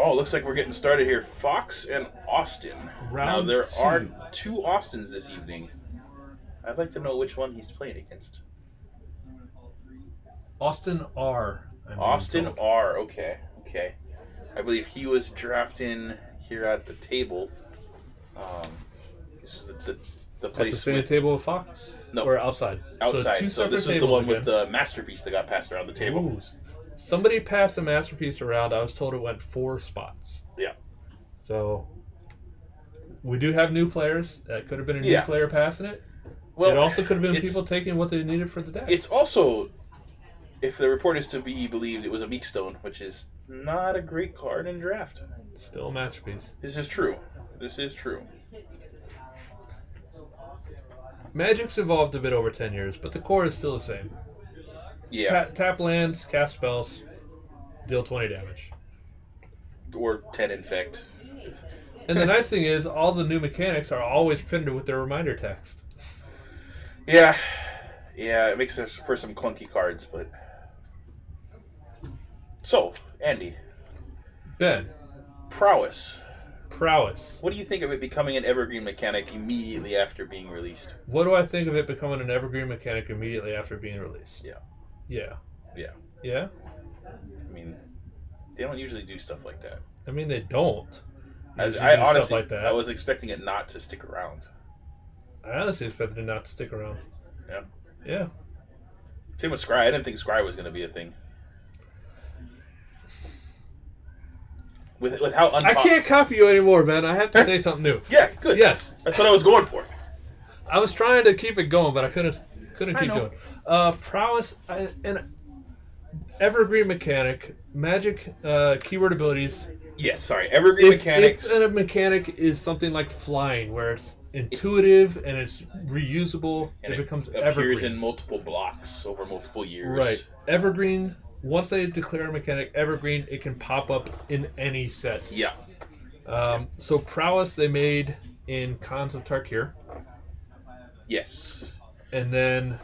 Oh, looks like we're getting started here. Fox and Austin. Now, there are 2 Austins this evening. I'd like to know which one he's playing against. Austin R. Austin R. Okay. I believe he was drafting here at the table. This is the place. At the same table with Fox? No. Or outside? Outside. So this is the one with the masterpiece that got passed around the table. Ooh. Somebody passed the masterpiece around. I was told it went 4 spots. Yeah. So we do have new players. That could have been a new player passing it. Well, it also could have been people taking what they needed for the deck. It's also, if the report is to be believed, it was a Meek Stone, which is not a great card in draft. Still a masterpiece. This is true. Magic's evolved a bit over 10 years, but the core is still the same. Yeah. Tap lands, cast spells, deal 20 damage. Or 10 infect. And the nice thing is, all the new mechanics are always printed with their reminder text. Yeah, it makes sense for some clunky cards, but... So, Andy. Ben. Prowess. What do you think of it becoming an evergreen mechanic immediately after being released? What do I think of it becoming an evergreen mechanic immediately after being released? Yeah? I mean, they don't usually do stuff like that. I mean, they don't. I honestly, like that. I was expecting it not to stick around. I honestly expected it not to stick around. Yeah. Same with Scry. I didn't think Scry was going to be a thing. With how I can't copy you anymore, man. I have to say something new. Yeah, good. Yes. That's what I was going for. I was trying to keep it going, but I couldn't keep going. Prowess and evergreen mechanic, magic keyword abilities. Yes, sorry. Evergreen mechanics. If a mechanic is something like flying, where it's intuitive and it's reusable, and it becomes appears evergreen. In multiple blocks over multiple years. Right. Evergreen. Once they declare a mechanic evergreen, it can pop up in any set. Yeah. So Prowess they made in Khans of Tarkir. Yes. And then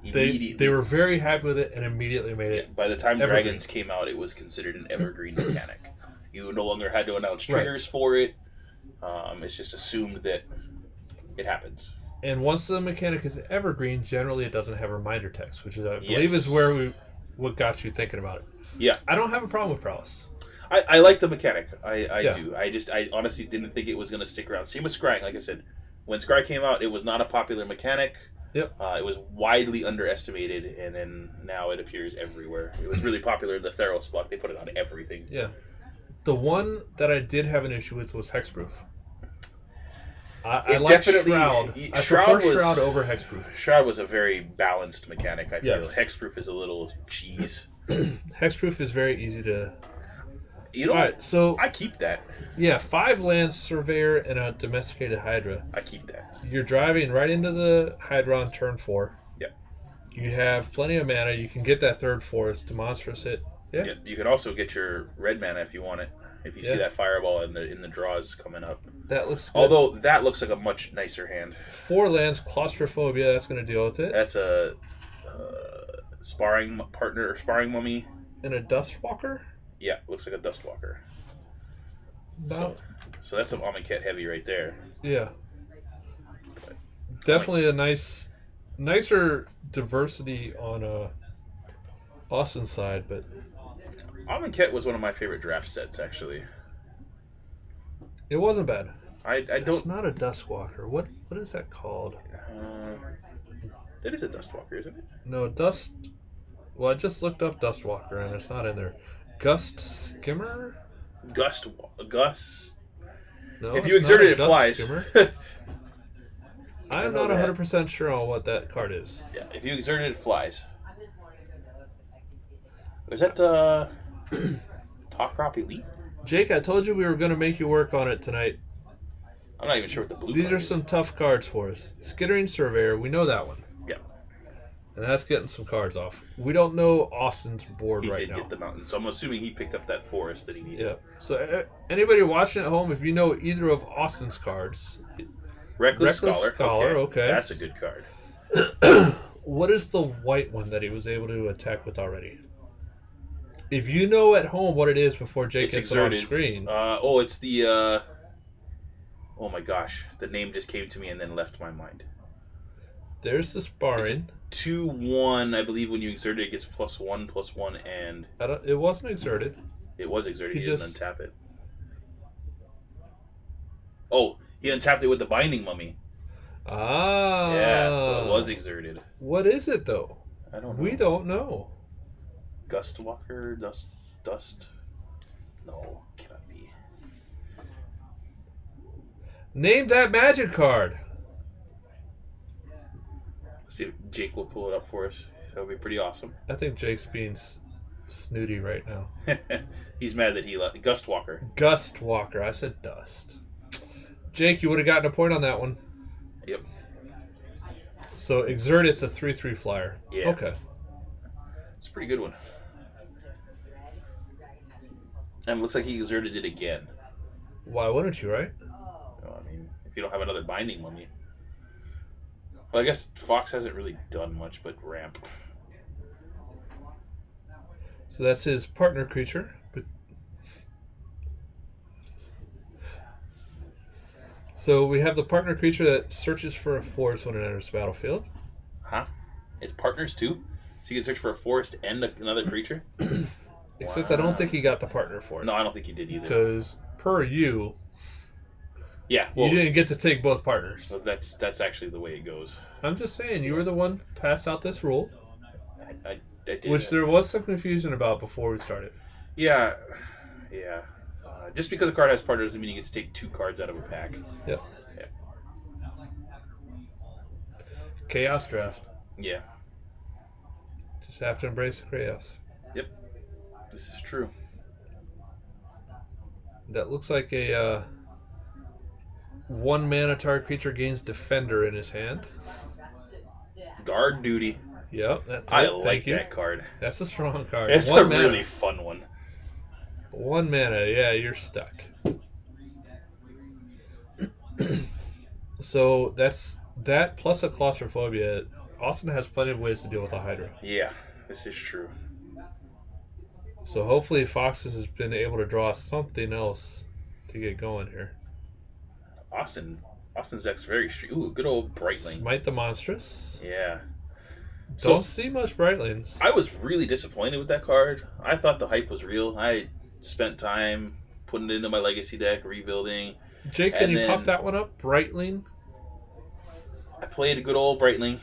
they were very happy with it and immediately made it. By the time evergreen. Dragons came out, it was considered an evergreen mechanic. You no longer had to announce triggers for it. It's just assumed that it happens. And once the mechanic is evergreen, generally it doesn't have reminder text, which is I believe is what got you thinking about it. Yeah. I don't have a problem with Prowess. I like the mechanic. I do. I honestly didn't think it was going to stick around. Same with Scrying. Like I said, when Scry came out, it was not a popular mechanic. Yep. It was widely underestimated, and then now it appears everywhere. It was really popular in the Theros block. They put it on everything. Yeah. The one that I did have an issue with was Hexproof. I like Shroud. I prefer Shroud over Hexproof. Shroud was a very balanced mechanic, I feel. Hexproof is a little cheese. Hexproof is very easy to... You know, right, so I keep that. Yeah, 5 lands, Surveyor, and a Domesticated Hydra. I keep that. You're driving right into the Hydra on turn 4. Yep. You have plenty of mana. You can get that third forest to monstrous hit. Yeah. You can also get your red mana if you want it. If you see that fireball in the draws coming up. That looks good. Although that looks like a much nicer hand. 4 lands, Claustrophobia, that's going to deal with it. That's a sparring partner or sparring mummy. And a Dustwalker? Yeah, looks like a Dustwalker. So that's some Amonkhet heavy right there. Yeah. But definitely a nicer diversity on Austin's side, but... Amonkhet was one of my favorite draft sets, actually. It wasn't bad. I don't. It's not a Dustwalker. What is that called? That is a Dustwalker, isn't it? No, Dust. Well, I just looked up Dustwalker and it's not in there. Gust Skimmer. Gus. No, if you exert it, it flies. I'm not 100% sure on what that card is. Yeah, if you exert it, it flies. Was that Talkrop Elite? Jake, I told you we were going to make you work on it tonight. I'm not even sure what the blue These are some tough cards for us. Skittering Surveyor, we know that one. Yeah. And that's getting some cards off. We don't know Austin's board right now. He did get the mountain, so I'm assuming he picked up that forest that he needed. Yeah. So anybody watching at home, if you know either of Austin's cards... Reckless Scholar. Okay. That's a good card. What is the white one that he was able to attack with already? If you know at home what it is before Jake It's gets it on exerted. screen. It's the. Oh my gosh, the name just came to me and then left my mind. There's the sparring. 2-1, I believe. When you exert it, it gets +1/+1, and It wasn't exerted. it was exerted. He He didn't untap it. Oh, he untapped it with the binding mummy. Ah. Yeah, so it was exerted. What is it though? I don't know. We don't know. Gust Walker, Dust. No, cannot be. Name that magic card. Let's see if Jake will pull it up for us. That would be pretty awesome. I think Jake's being snooty right now. He's mad that he let Gust Walker. Gust Walker. I said dust. Jake, you would have gotten a point on that one. Yep. So exert, it's a 3/3 flyer. Yeah. Okay. It's a pretty good one. And it looks like he exerted it again. Why wouldn't you, right? Well, I mean, if you don't have another binding mummy. Well, I guess Fox hasn't really done much but ramp. So that's his partner creature. So we have the partner creature that searches for a forest when it enters the battlefield. Huh? It's partners too? So you can search for a forest and another creature? Except I don't think he got the partner for it. No, I don't think he did either. Because per you, yeah, well, you didn't get to take both partners. Well, that's actually the way it goes. I'm just saying, you were the one who passed out this rule. I did. Which there was some confusion about before we started. Yeah. Just because a card has partner doesn't mean you get to take 2 cards out of a pack. Yep. Yeah. Chaos draft. Yeah. Just have to embrace the chaos. Yep. This is true. That looks like a 1 mana target creature gains Defender in his hand. Guard duty. Yep. That's I it. like that card. That's a strong card. It's a really fun one. 1 mana. Yeah, you're stuck. So that's that plus a claustrophobia. Austin has plenty of ways to deal with a Hydra. Yeah, this is true. So hopefully Foxes has been able to draw something else to get going here. Austin's deck's very street. Ooh, good old Brightling. Smite the Monstrous. Yeah. Don't see much Brightlings. I was really disappointed with that card. I thought the hype was real. I spent time putting it into my legacy deck, rebuilding. Jake, can you pop that one up? Brightling? I played a good old Brightling,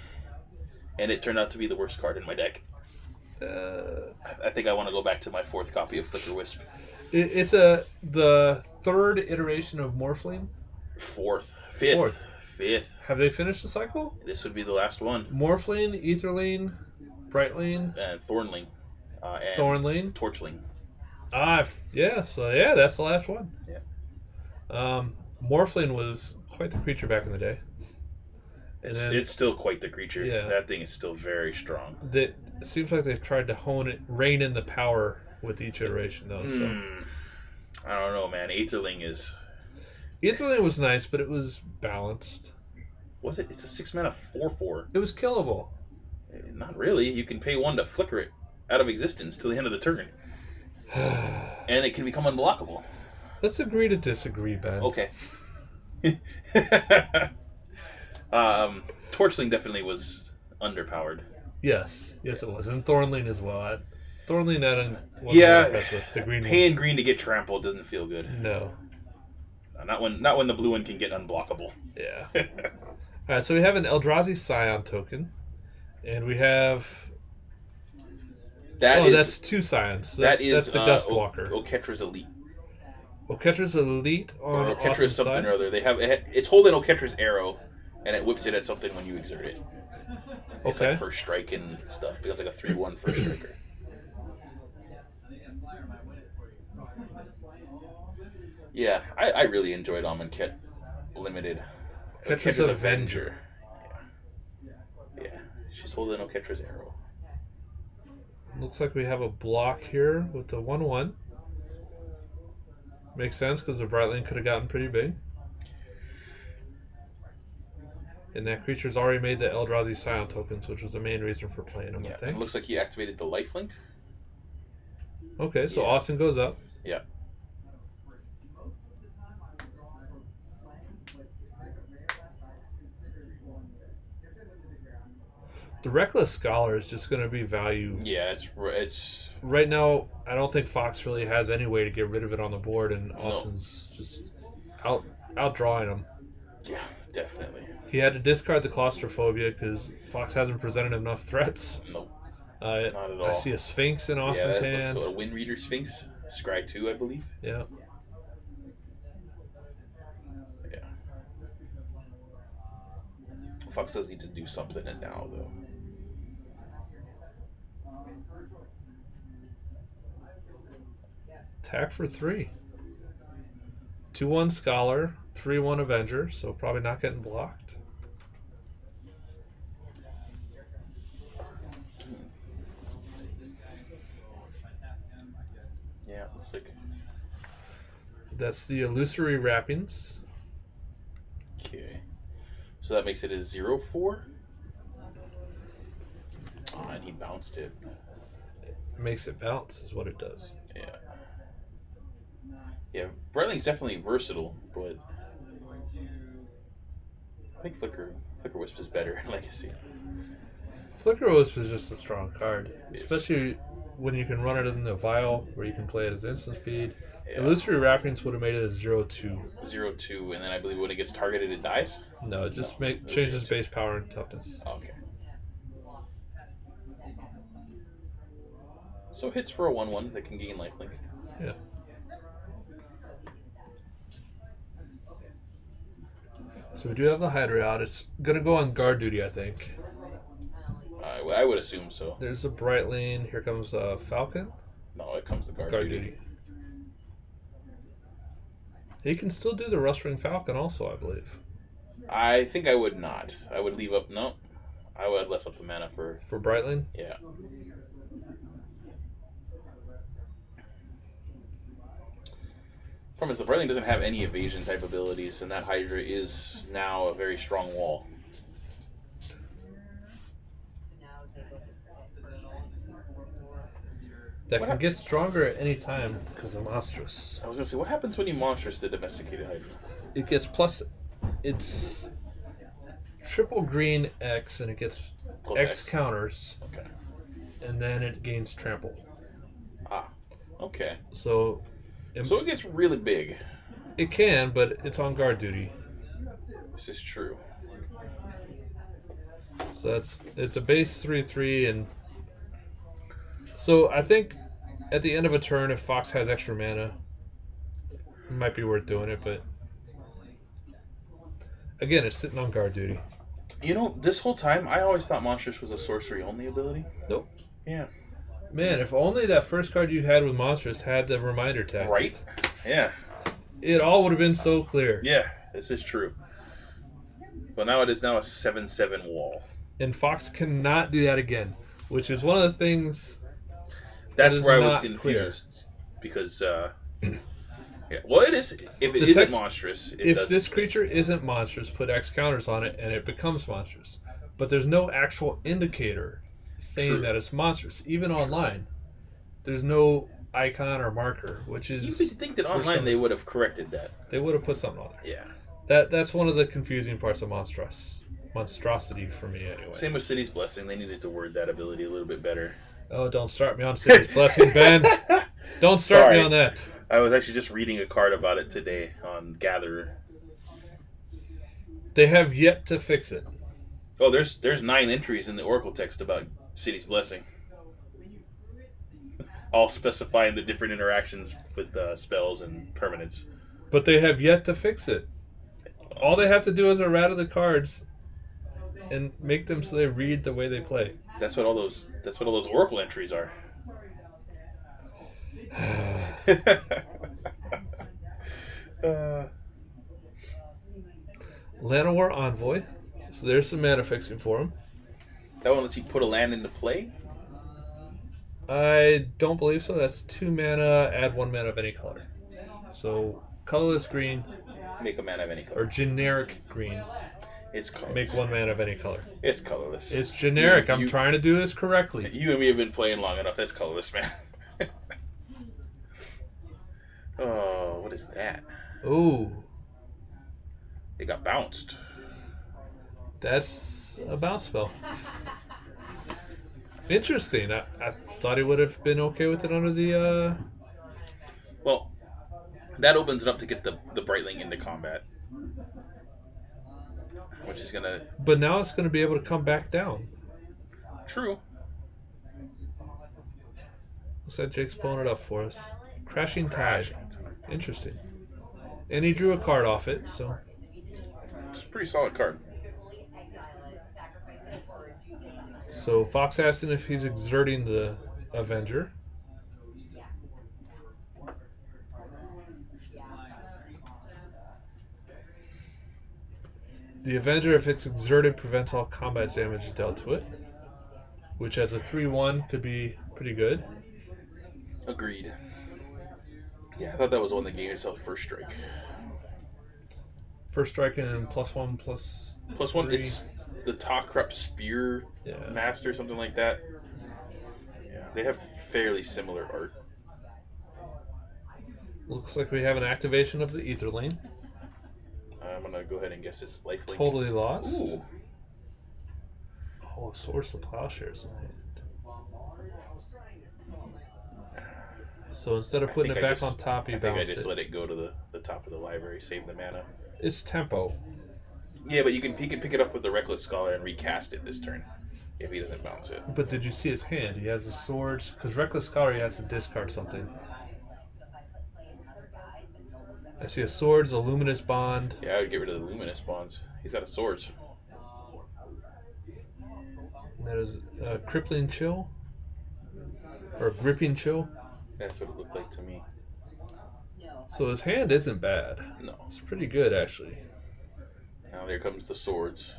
and it turned out to be the worst card in my deck. I think I want to go back to my 4th copy of Flicker Wisp. It's the 3rd iteration of Morphling? 4th. 5th. Have they finished the cycle? This would be the last one. Morphling, Aetherling, Brightling, and Thornling. And Thornling. Torchling. Yeah, so yeah, that's the last one. Yeah. Morphling was quite the creature back in the day. It's still quite the creature. Yeah. That thing is still very strong. It seems like they've tried to rein in the power with each iteration, though. So I don't know, man. Aetherling was nice, but it was balanced. Was it? It's a 6 mana 4/4. It was killable. Not really. You can pay 1 to flicker it out of existence till the end of the turn, and it can become unblockable. Let's agree to disagree, Ben. Okay. Torchling definitely was underpowered. Yes, it was, and Thornling as well. Thornling, wasn't impressed with the green. Paying green to get trampled doesn't feel good. No. Not when the blue one can get unblockable. Yeah. All right, so we have an Eldrazi Scion token, and we have. That's 2 Scions. That's the Gust Walker. Oketra's Elite. Oketra's Elite on or Oketra's awesome something side. or other. It's holding Oketra's arrow, and it whips it at something when you exert it. It's like first strike and stuff. It's like a 3/1 first striker. Yeah, I really enjoyed Amonkhet Limited. Oketra's Avenger. Yeah, she's holding Oketra's arrow. Looks like we have a block here with the 1/1. Makes sense because the Brightling could have gotten pretty big. And that creature's already made the Eldrazi Scion tokens, which was the main reason for playing them, I think. It looks like he activated the lifelink. Okay, so Yeah. Austin goes up. Yeah. The Reckless Scholar is just going to be value. Yeah, it's Right now, I don't think Fox really has any way to get rid of it on the board, and no. Austin's just outdrawing him. Yeah, definitely. He had to discard the Claustrophobia because Fox hasn't presented enough threats. Nope. Not at all. I see a Sphinx in Austin's hand. So a Wind Reader Sphinx, Scry 2, I believe. Yeah. Yeah. Fox does need to do something now, though. Attack for 3. 2-1 Scholar, 3-1 Avenger, so probably not getting blocked. Yeah, looks like. That's the Illusory Wrappings. Okay. So that makes it a 0-4. Oh, and he bounced it. Makes it bounce, is what it does. Yeah. Yeah, Breitling definitely versatile, but I think Flicker Wisp is better in Legacy. Flicker Wisp is just a strong card, Yes. especially when you can run it in the vial where you can play it as instant speed. Yeah. Illusory Wrappings would have made it a 0-2. 0-2, and then I believe when it gets targeted, it dies. No, it just changes base power and toughness. Okay. So hits for a 1/1 that can gain lifelink. Yeah. So we do have the Hydra out. It's going to go on guard duty, I think. I would assume so. There's a Brightling. Here comes a Falcon. No, it comes to guard Guard duty. duty. He can still do the Rustring Falcon also, I believe. I think I would not. I would leave up. No, I would have left up the mana for. For Brightling? Yeah. Problem is, the Brightling doesn't have any evasion type abilities, and that Hydra is now a very strong wall. That can get stronger at any time because of Monstrous. I was gonna say, what happens when you monstrous the domesticated Hydra? It gets plus. It's triple green X, and it gets Plus X counters, Okay. and then it gains trample. Ah. Okay. So So it gets really big. it can, but it's on guard duty. This is true. So it's a base 3/3, and so I think at the end of a turn, if Fox has extra mana, it might be worth doing it. But again, it's sitting on guard duty. You know, this whole time, I always thought Monstrous was a sorcery-only ability. Nope. Yeah. Man, if only that first card you had with Monstrous had the reminder text. Right? Yeah. It all would have been so clear. Yeah, this is true. But now it is now a 7/7 wall. And Fox cannot do that again, which is one of the things. That's is where I was not confused. Because, yeah. Well, it is. If it The isn't text- monstrous, it If doesn't this say. creature isn't monstrous, put X counters on it and it becomes monstrous. But there's no actual indicator saying True. that it's monstrous. Even online, there's no icon or marker, which is You would think that online they would have corrected that. they would have put something on there. Yeah. That's one of the confusing parts of monstrosity for me anyway. Same with City's Blessing. They needed to word that ability a little bit better. Oh, don't start me on City's Blessing, Ben. Don't start me Sorry. on that. I was actually just reading a card about it today on Gatherer. They have yet to fix it. Oh, there's 9 entries in the Oracle text about City's Blessing. All specifying the different interactions with spells and permanents. But they have yet to fix it. All they have to do is errata the cards and make them so they read the way they play. That's what all those Oracle entries are. Llanowar Envoy. So there's some mana fixing for him. That one lets you put a land into play? I don't believe so. That's 2 mana, add 1 mana of any color. So colorless green Make a mana of any color. or generic green. It's colorless. Make 1 mana of any color. It's colorless. It's generic. You- I'm trying to do this correctly. You and me have been playing long enough. That's colorless, man. is that? Ooh, It got bounced. that's a bounce spell. Interesting. I thought he would have been okay with it under the. Well, that opens it up to get the Brightling into combat, which is gonna. But now it's going to be able to come back down. True. Looks like Jake's pulling it up for us. Crashing Tide. Interesting. And he drew a card off it, so. It's a pretty solid card. So Fox asking if he's exerting the Avenger. The Avenger, if it's exerted, prevents all combat damage dealt to it, which as a 3/1 could be pretty good. Agreed. Yeah, I thought that was the one that gave itself first strike. First strike and +1 Plus one, 3. it's the Takrup Spear Yeah. Master, something like that. Yeah, they have fairly similar art. Looks like we have an activation of the Ether Lane. I'm gonna go ahead and guess it's lifelink. Totally lost. Ooh. Oh, Source of Plowshares in hand. So instead of putting it back on top, you I think I bounce just it. let it go to the top of the library, save the mana. It's tempo. Yeah, but he can pick it up with the Reckless Scholar and recast it this turn if he doesn't bounce it. But did you see his hand? He has his swords. Because Reckless Scholar, he has to discard something. I see a swords, a luminous bond. Yeah, I would get rid of the Luminous Bonds. He's got a swords. And that is a crippling chill. Or gripping chill. That's what it looked like to me. So his hand isn't bad. No. It's pretty good, actually. Now there comes the swords.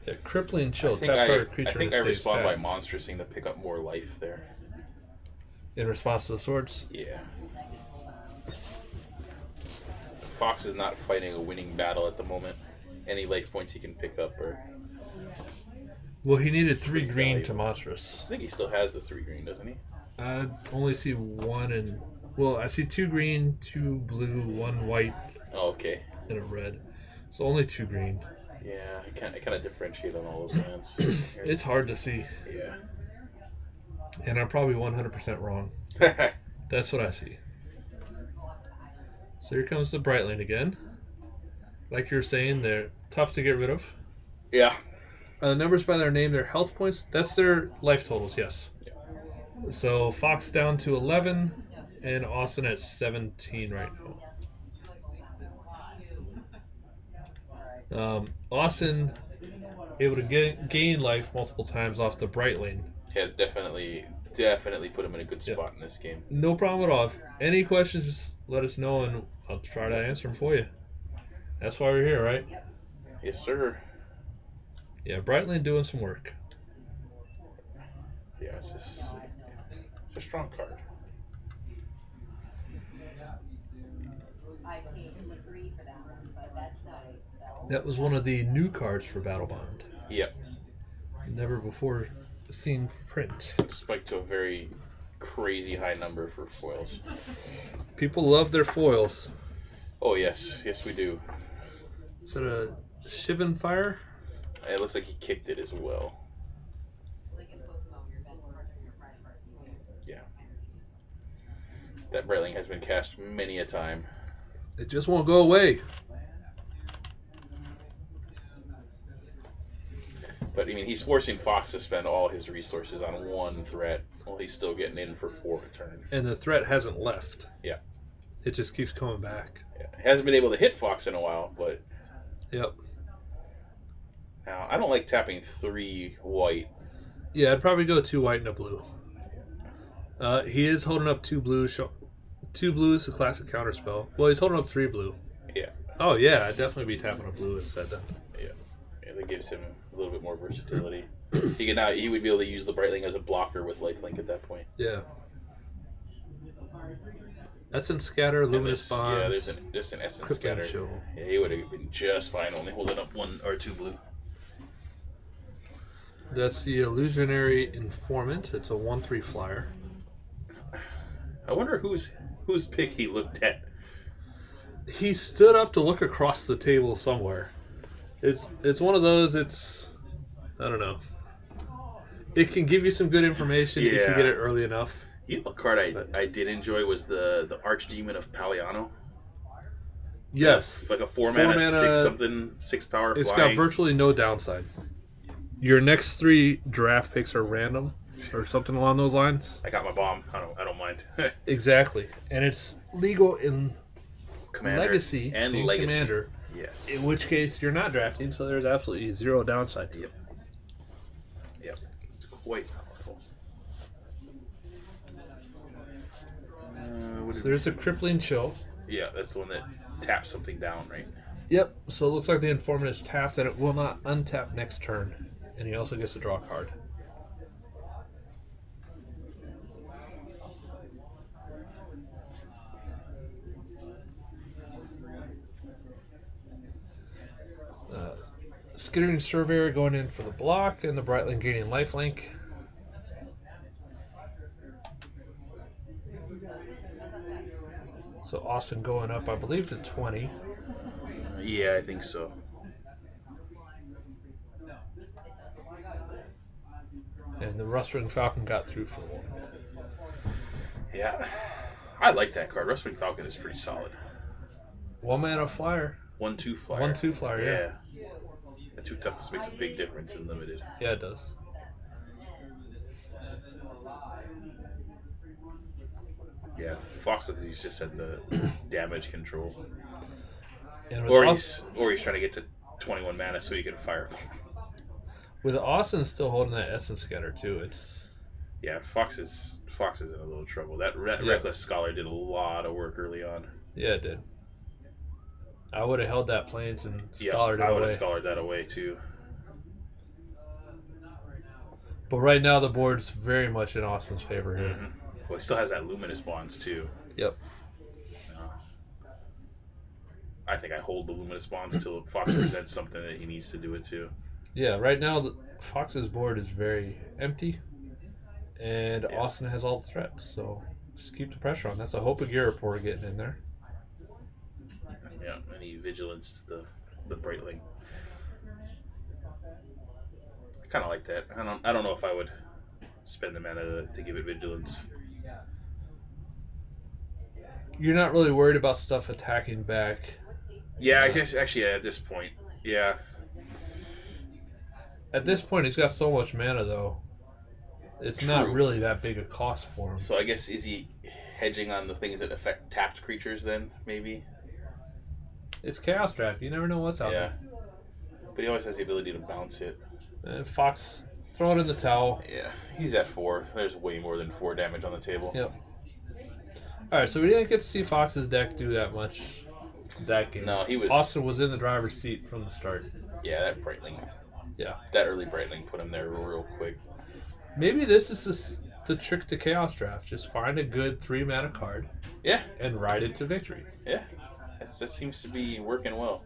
Yeah, crippling chill. I think Tap I target creature think that I stays respond by tapped. monstrosing to pick up more life there. In response to the swords. Yeah. Fox is not fighting a winning battle at the moment. Any life points he can pick up are... Well, he needed 3 Pretty green valuable. to monstrous. I think he still has the 3 green, doesn't he? I only see 1 and... Well, I see 2 green, 2 blue, 1 white, Oh, okay. and a red. So only 2 green. Yeah, I kind of differentiate on all those lands. It's hard to see. Yeah. And I'm probably 100% wrong. That's what I see. So here comes the Brightling again. Like you were saying, they're tough to get rid of. Yeah. Numbers by their name, their health points, that's their life totals, yes. So Fox down to 11, and Austin at 17 right now. Austin able to gain life multiple times off the Brightling. Has definitely put him in a good spot in this game. No problem at all. If any questions, just let us know, and I'll try to answer them for you. That's why we're here, right? Yes, sir. Yeah, Brightling doing some work. Yeah, it's a strong card. That was one of the new cards for Battle Bond. Yep. Never before seen print. Spiked to a very crazy high number for foils. People love their foils. Oh, yes. Yes, we do. Is that a Shivan Fire? It looks like he kicked it as well. Yeah. That Brightling has been cast many a time. It just won't go away. But, I mean, he's forcing Fox to spend all his resources on one threat while he's still getting in for 4 returns. And the threat hasn't left. Yeah. It just keeps coming back. Yeah. Hasn't been able to hit Fox in a while, but... Yep. Now, I don't like tapping 3 white. Yeah, I'd probably go 2 white and a blue. He is holding up 2 blue. 2 blue is a classic counterspell. Well, he's holding up 3 blue. Yeah. Oh, yeah, I'd definitely be tapping a blue instead then. Yeah. Yeah, that gives him a little bit more versatility. He would be able to use the Brightling as a blocker with lifelink at that point. Yeah. Essence Scatter, Luminous Bonds. Yeah, there's an Essence Crippling Scatter. Chill. Yeah, he would have been just fine only holding up 1 or 2 blue. That's the Illusionary Informant. It's a 1/3 flyer. I wonder whose pick he looked at. He stood up to look across the table somewhere. It's one of those. I don't know. It can give you some good information if you get it early enough. You know, a card I did enjoy was the Archdemon of Paliano. Yes, Like a 4-mana 6 power. It's flying. got virtually no downside. Your next 3 draft picks are random, or something along those lines. I got my bomb. I don't mind. Exactly, and it's legal in Commander Legacy and being Legacy. Commander. Yes. In which case, you're not drafting, so there's absolutely 0 downside to it. Yep. It's quite powerful. So there's a Crippling Chill. Yeah, that's the one that taps something down, right? Yep. So it looks like the Informant is tapped, and it will not untap next turn. And he also gets to draw a card. Skittering Surveyor going in for the block, and the Brightling gaining lifelink. So Austin going up, I believe, to 20. Yeah, I think so. And the Rustwing Falcon got through for 1. Yeah. I like that card. Rustwing Falcon is pretty solid. 1 mana flyer. 1/2 flyer. 1/2 flyer, yeah. That 2 toughness makes a big difference in limited. Yeah, it does. Yeah, Fox looks like he's just had the damage control. And Or he's trying to get to 21 mana so he can fire. with Austin still holding that Essence Scatter too, it's Yeah, Fox is in a little trouble. That Reckless Scholar did a lot of work early on. yeah, it did. I would have held that Plains and Yeah, scholared it I would away. have scholared that away too. But right now the board's very much in Austin's favor here. Mm-hmm. Well, he still has that Luminous Bonds too. Yep. I think I hold the Luminous Bonds until Fox presents something that he needs to do it too. Yeah, right now Fox's board is very empty, and Yeah. Austin has all the threats. So just keep the pressure on. That's a Hope of Gear report getting in there. Yeah, any vigilance to the Brightling. I kind of like that. I don't know if I would spend the mana to give it vigilance. You're not really worried about stuff attacking back. Yeah, I guess actually at this point, yeah. At this point, he's got so much mana though. It's not True. really that big a cost for him. So I guess is he hedging on the things that affect tapped creatures then maybe? It's Chaos Draft. You never know what's out Yeah. But he always has the ability to bounce it. there. And Fox, throw it in the towel. Yeah, he's at 4. There's way more than 4 damage on the table. Yep. Alright, so we didn't get to see Fox's deck do that much that game. No, he was. Austin was in the driver's seat from the start. Yeah, that Brightling. Yeah. That early Brightling put him there real quick. Maybe this is the trick to Chaos Draft. Just find a good 3-mana card Yeah, and ride it to victory. yeah. That seems to be working well.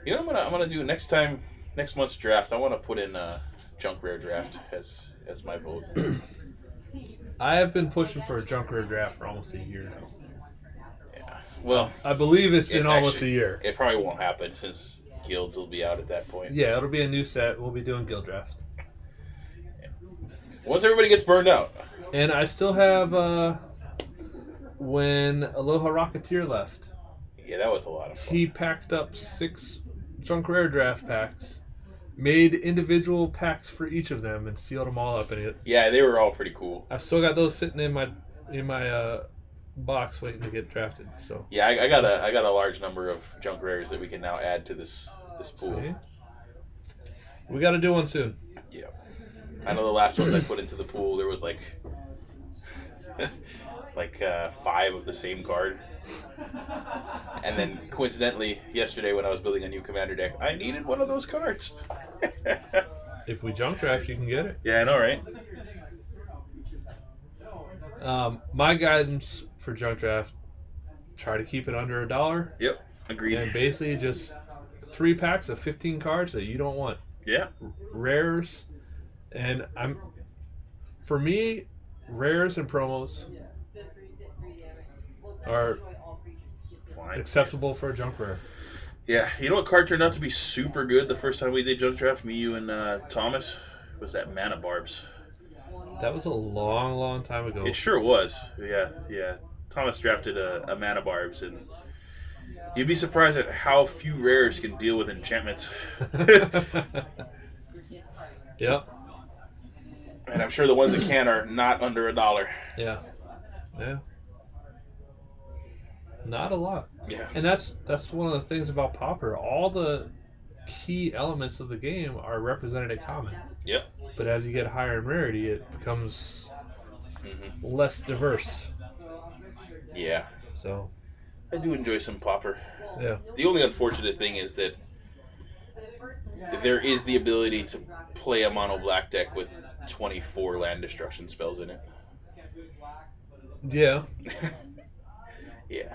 You know what I'm gonna do next month's draft? I want to put in Junk Rare Draft as my vote. I have been pushing for a Junk Rare Draft for almost a year now. Yeah. Well, I believe it's been almost actually, a year. It probably won't happen since guilds will be out at that point. Yeah, it'll be a new set. We'll be doing Guild Draft. Once everybody gets burned out. And I still have when Aloha Rocketeer left. Yeah, that was a lot of fun. He packed up 6 Junk Rare Draft packs, made individual packs for each of them, and sealed them all up in it. Yeah, they were all pretty cool. I've still got those sitting in my box waiting to get drafted. So Yeah, I got a large number of Junk Rares that we can now add to this pool. see? We got to do one soon. Yeah. I know the last ones I put into the pool, there was like 5 of the same card. And then coincidentally, yesterday when I was building a new commander deck, I needed one of those cards. If we junk draft, you can get it. Yeah, I know, right? My guidance for junk draft: try to keep it under $1, Yep, agreed. and basically just 3 packs of 15 cards that you don't want. Yeah. Rares, and for me, rares and promos are Fine. acceptable for a junk rare. Yeah. You know what card turned out to be super good the first time we did Junk Draft? Me, you, and Thomas? Was that Mana Barbs. That was a long, long time ago. It sure was. Yeah, yeah. Thomas drafted a Mana Barbs, and you'd be surprised at how few rares can deal with enchantments. Yep. And I'm sure the ones that can are not under $1. Yeah. Yeah. Not a lot. Yeah. And that's one of the things about Pauper. All the key elements of the game are represented at common. Yep. But as you get higher in rarity, it becomes less diverse. Yeah. So I do enjoy some Pauper. yeah. The only unfortunate thing is that there is the ability to play a mono black deck with 24 land destruction spells in it. Yeah. Yeah.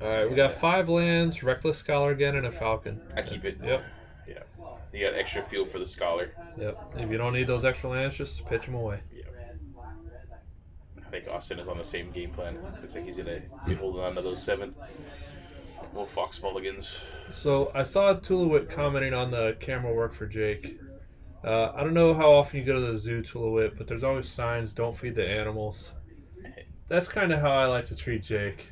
Alright, we got 5 lands, Reckless Scholar again, and a Falcon. I keep it. Yep. Yeah. You got extra fuel for the Scholar. Yep. If you don't need those extra lands, just pitch them away. Yeah. I think Austin is on the same game plan. Looks like he's going to be holding on to those 7. Little Fox Mulligans. So I saw Tulawit commenting on the camera work for Jake. I don't know how often you go to the zoo, Tulawit, but there's always signs, don't feed the animals. That's kind of how I like to treat Jake.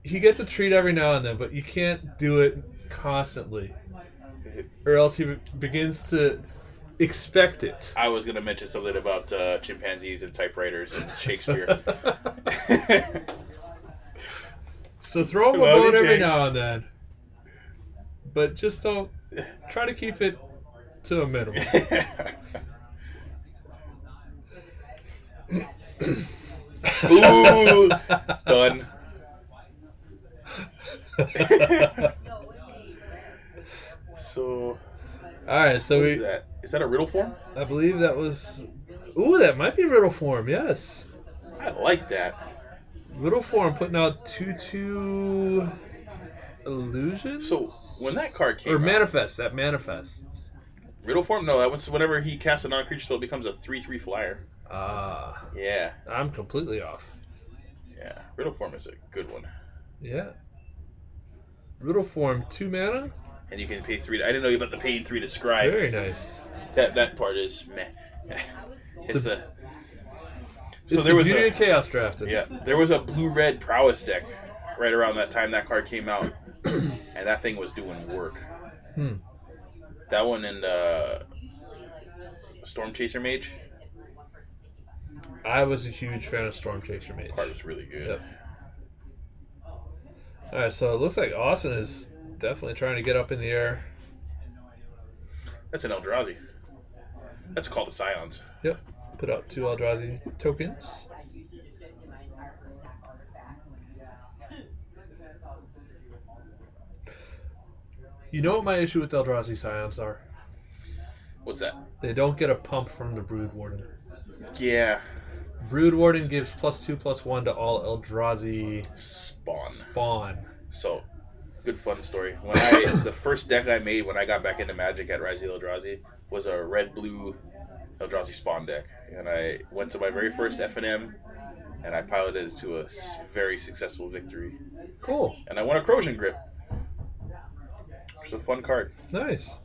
He gets a treat every now and then, but you can't do it constantly. Or else he begins to expect it. I was going to mention something about chimpanzees and typewriters and Shakespeare. So throw him a bone every now and then. But just don't... Try to keep it to a minimum. Ooh! Done. So... Alright, so what is that? Is that a riddle form? I believe that was... Ooh, that might be Riddle Form, yes. I like that. Riddle Form putting out 2/2 illusions? So, when that card came Or out... manifests, that manifests. Riddle form? No, that was whenever he casts a non-creature spell, it becomes a 3/3 flyer. Ah. Yeah. I'm completely off. Yeah. Riddle form is a good one. Yeah. Riddle Form, 2 mana? And you can pay 3 I didn't know you about the paying 3 to scry. Very nice. That part is meh. It's the... So there was Beauty a... of Chaos drafted. Yeah. There was a blue-red prowess deck right around that time that card came out. And that thing was doing work. That one and Storm Chaser Mage. I was a huge fan of Storm Chaser Mage. Card was really good. Yep. Alright, so it looks like Austin is definitely trying to get up in the air. That's an Eldrazi. That's called the Scions. Yep. Put up 2 Eldrazi tokens. You know what my issue with Eldrazi Scions are? What's that? They don't get a pump from the Brood Warden. Yeah. Brood Warden gives +2/+1 to all Eldrazi spawn. So, good fun story. When the first deck I made when I got back into Magic at Rise of the Eldrazi was a red-blue Eldrazi spawn deck. And I went to my very first FNM, and I piloted it to a very successful victory. Cool. And I won a Corrosion Grip. Which is a fun card. Nice.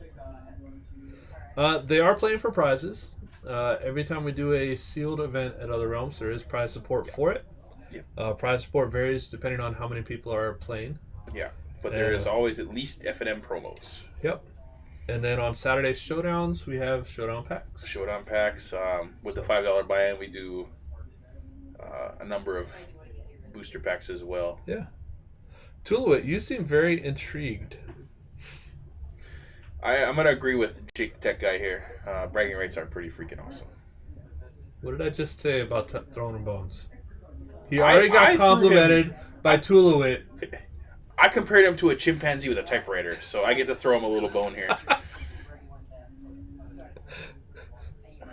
They are playing for prizes. Every time we do a sealed event at Other Realms, there is prize support for it. Yep. Prize support varies depending on how many people are playing. Yeah. But there is always at least FNM promos. Yep. And then on Saturday Showdowns, we have Showdown packs. Showdown packs. With the $5 buy-in, we do a number of booster packs as well. Yeah. Tulawit, you seem very intrigued. I'm going to agree with Jake the Tech Guy here. Bragging rights are pretty freaking awesome. What did I just say about throwing him bones? He already got complimented by Tulawit. I compared him to a chimpanzee with a typewriter, so I get to throw him a little bone here.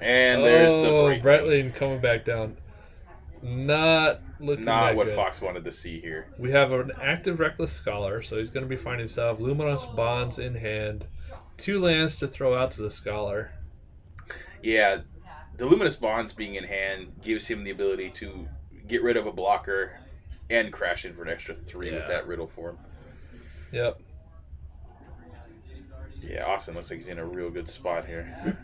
And there's the break. Bretlin coming back down. Not looking Not that what good. Fox wanted to see here. We have an active Reckless Scholar, so he's going to be finding stuff. Luminous Bonds in hand. 2 lands to throw out to the Scholar. Yeah, the Luminous Bonds being in hand gives him the ability to get rid of a blocker and crash in for an extra 3 with that riddle form. Yep. Yeah, Austin looks like he's in a real good spot here.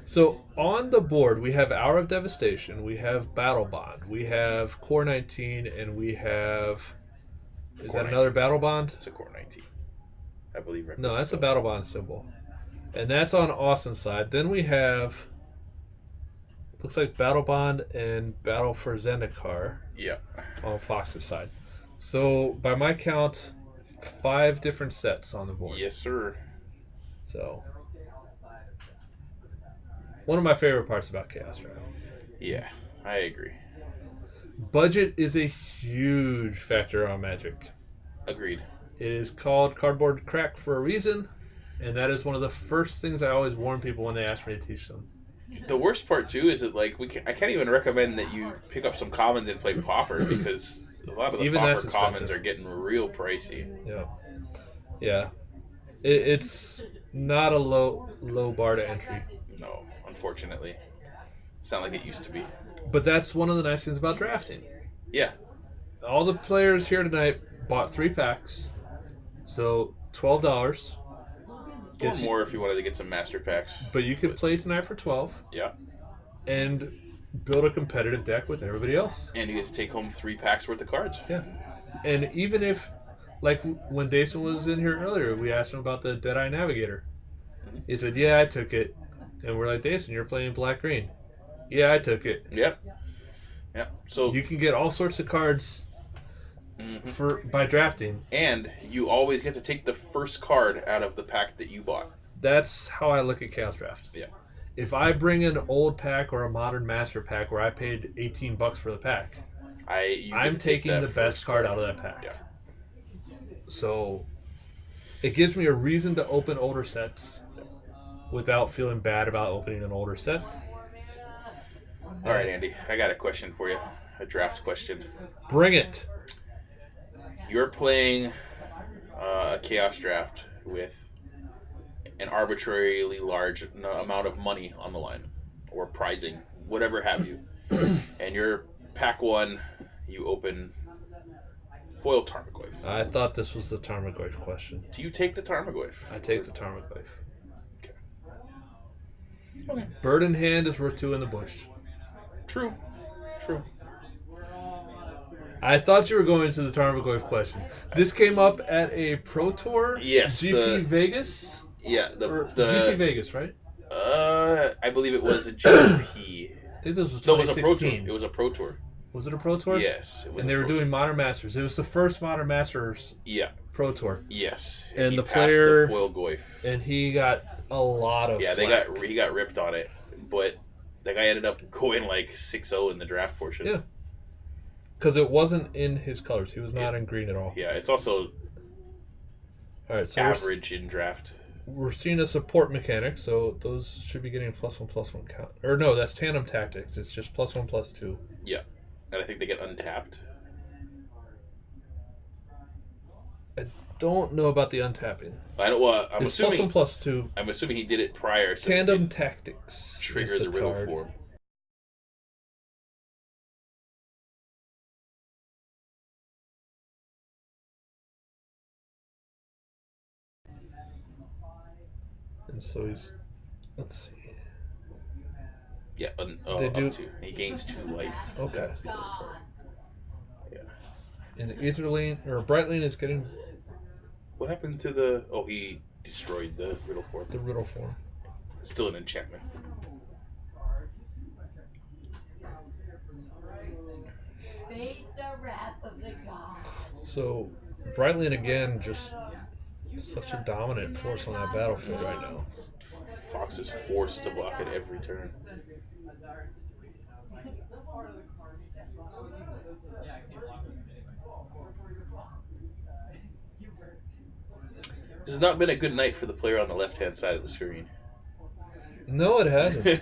So on the board, we have Hour of Devastation, we have Battle Bond, we have Core 19, and we have... Is Core that another 19. Battle Bond? It's a Core 19. I believe. No, that's a Battle Bond symbol. And that's on Austin's side. Then we have... Looks like Battle Bond and Battle for Zendikar. Yeah. On Fox's side. So, by my count, 5 different sets on the board. Yes, sir. So, one of my favorite parts about Chaos Draft. Yeah, I agree. Budget is a huge factor on Magic. Agreed. It is called cardboard crack for a reason, and that is one of the first things I always warn people when they ask me to teach them. The worst part too is that like I can't even recommend that you pick up some commons and play Pauper because a lot of the Even Pauper that's commons expensive. are getting real pricey. Yeah, yeah. It's not a low bar to entry. No, unfortunately, it's not like it used to be. But that's one of the nice things about drafting. Yeah, All the players here tonight bought 3 packs, so $12. or more if you wanted to get some master packs. But you could play tonight for 12 Yeah, and build a competitive deck with everybody else. and you get to take home 3 packs worth of cards. Yeah. And even if, like when Dason was in here earlier, we asked him about the Deadeye Navigator. He said, yeah, I took it. And we're like, Dason, you're playing black-green. Yeah, I took it. Yep. Yep. So You can get all sorts of cards by drafting. and you always get to take the first card out of the pack that you bought. That's how I look at Chaos Draft. Yeah. If I bring an old pack or a modern master pack where I paid $18 for the pack, I'm taking the best card out of that pack. Yeah. So it gives me a reason to open older sets without feeling bad about opening an older set. All right, Andy, I got a question for you. A draft question. Bring it. You're playing a chaos draft with an arbitrarily large amount of money on the line, or prizing, whatever have you. And you're pack 1, you open foil Tarmogoyf. I thought this was the Tarmogoyf question. Do you take the Tarmogoyf? I take the Tarmogoyf. Okay. Bird in hand is worth 2 in the bush. True. I thought you were going to the Tarmogoyf question. This came up at a Pro Tour? Yes, GP Vegas? Yeah, GP Vegas, right? I believe it was a GP. I think this was 2016. No, it was a Pro Tour. It was a Pro Tour. Was it a Pro Tour? Yes. And they were doing Modern Masters. It was the first Modern Masters Pro Tour. Yes. And he the passed player... the foil Goyf. And he got a lot of flack. he got ripped on it, but the guy ended up going like 6-0 in the draft portion. Yeah. Because it wasn't in his colors. He was not in green at all. Yeah, it's also all right, so average in draft. We're seeing a support mechanic, so those should be getting +1/+1 count. Or no, that's tandem tactics. It's just +1/+2. Yeah, and I think they get untapped. I don't know about the untapping. I don't. Well, I'm it's assuming +1/+2. I'm assuming he did it prior. So Tandem tactics. Trigger the riddle card. form. And so he's. Let's see. Yeah, They do. up to. He gains 2 life. Okay. That's the other part. Yeah. And Aetherlane or Brightlane is getting What happened to the? Oh, he destroyed the riddle form. the riddle form. Still an enchantment. Face the wrath of the gods. So Brightlane again, just such a dominant force on that battlefield right now. Fox is forced to block it every turn. This has not been a good night for the player on the left-hand side of the screen. No, it hasn't.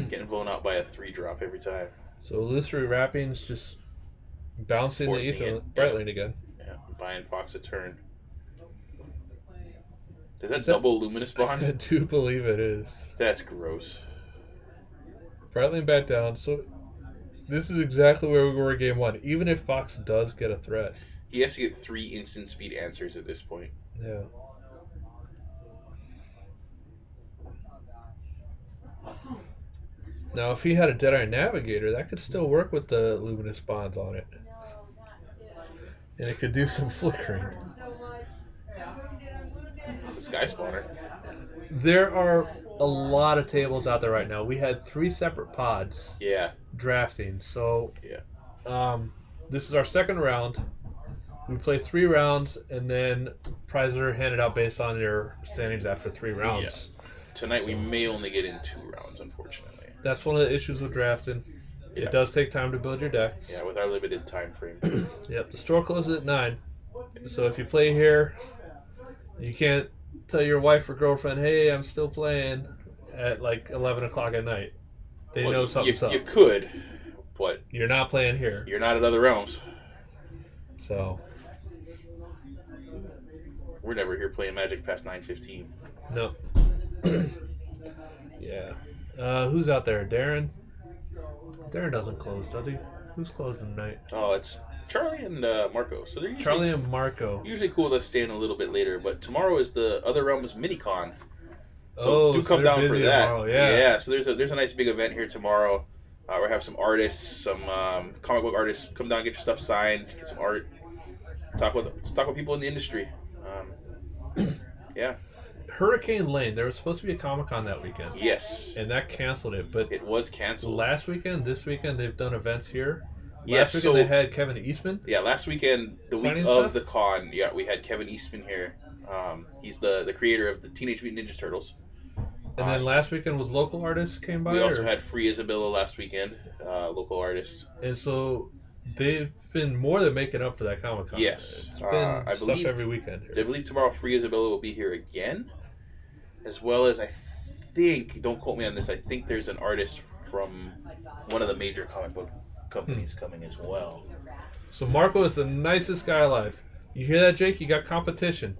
Getting blown out by a 3-drop every time. So Illusory Wrappings just bouncing the Forcing Ether it. Brightlane again. Yeah, buying Fox a turn. Is that double luminous I bond? do believe it is. That's gross. Brightling back down. So this is exactly where we were game 1. Even if Fox does get a threat. He has to get 3 instant speed answers at this point. Yeah. Now, if he had a Deadeye Navigator, that could still work with the luminous bonds on it. And it could do some flickering. It's a sky spawner. There are a lot of tables out there right now. We had 3 separate pods Yeah. drafting. So Yeah. this is our second round. We play 3 rounds, and then prizes are handed out based on your standings after 3 rounds. Tonight we may only get in 2 rounds, unfortunately. That's one of the issues with drafting. Yeah. It does take time to build your decks. Yeah, with our limited time frame. Yep, the store closes at 9. So if you play here, you can't tell your wife or girlfriend, hey, I'm still playing at like 11 o'clock at night. They know something's up. You could, but You're not playing here. you're not at Other Realms. So, We're never here playing Magic past 9:15. no. Yeah. Who's out there? Darren? Darren doesn't close, does he? Who's closing tonight? Oh, it's Charlie and Marco. So they're usually, Charlie and Marco. usually cool to stay in a little bit later, but tomorrow is the Other Realms Minicon. So do so come they're down for busy that. tomorrow, yeah. So there's a nice big event here tomorrow. We have some artists, some comic book artists. Come down, get your stuff signed, get some art. Talk with people in the industry. Yeah. Hurricane Lane, there was supposed to be a Comic-Con that weekend. Yes. And that canceled it, but It was canceled. last weekend, this weekend, they've done events here. Yes, Last weekend so- they had Kevin Eastman. Yeah, last weekend, the week Signing of stuff? the con, yeah, we had Kevin Eastman here. He's the creator of the Teenage Mutant Ninja Turtles. And then last weekend was local artists came by. We also or- had Free Isabella last weekend, local artist. And so they've been more than making up for that Comic Con. Yes. It's been I stuff believe- every weekend I here. believe tomorrow Free Isabella will be here again, as well as I think, don't quote me on this, I think there's an artist from one of the major comic book companies coming as well. So Marco is the nicest guy alive. You hear that, Jake? You got competition.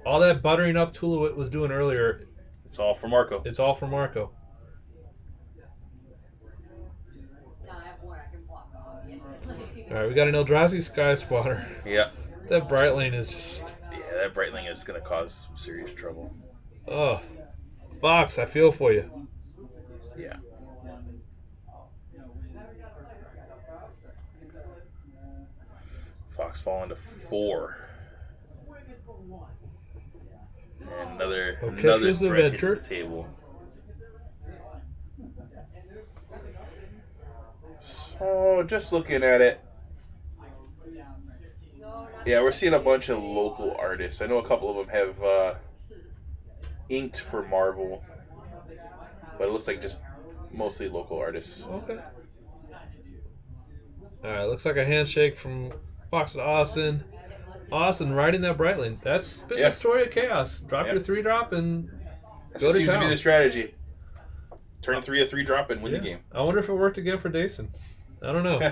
All that buttering up Tulawit was doing earlier, It's all for Marco. it's all for Marco. All right, we got an Eldrazi Sky Spotter. Yeah. That Brightling is just... Yeah, that Brightling is going to cause some serious trouble. Oh. Fox, I feel for you. Yeah. Fox falling to 4. And another Kesha's threat hits Adventure. the table. So, just looking at it, yeah, we're seeing a bunch of local artists. I know a couple of them have inked for Marvel, but it looks like just mostly local artists. Okay. All right, looks like a handshake from Fox to Austin. Austin riding that Brightling. That's been Yeah. the story of Chaos. Drop your 3-drop and That go to seems to be town. the strategy. Turn 3 a 3-drop and win the game. I wonder if it worked again for Dason. I don't know.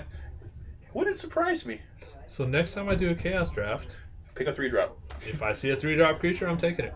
Wouldn't surprise me. So next time I do a Chaos draft, Pick a 3-drop. if I see a 3-drop creature, I'm taking it.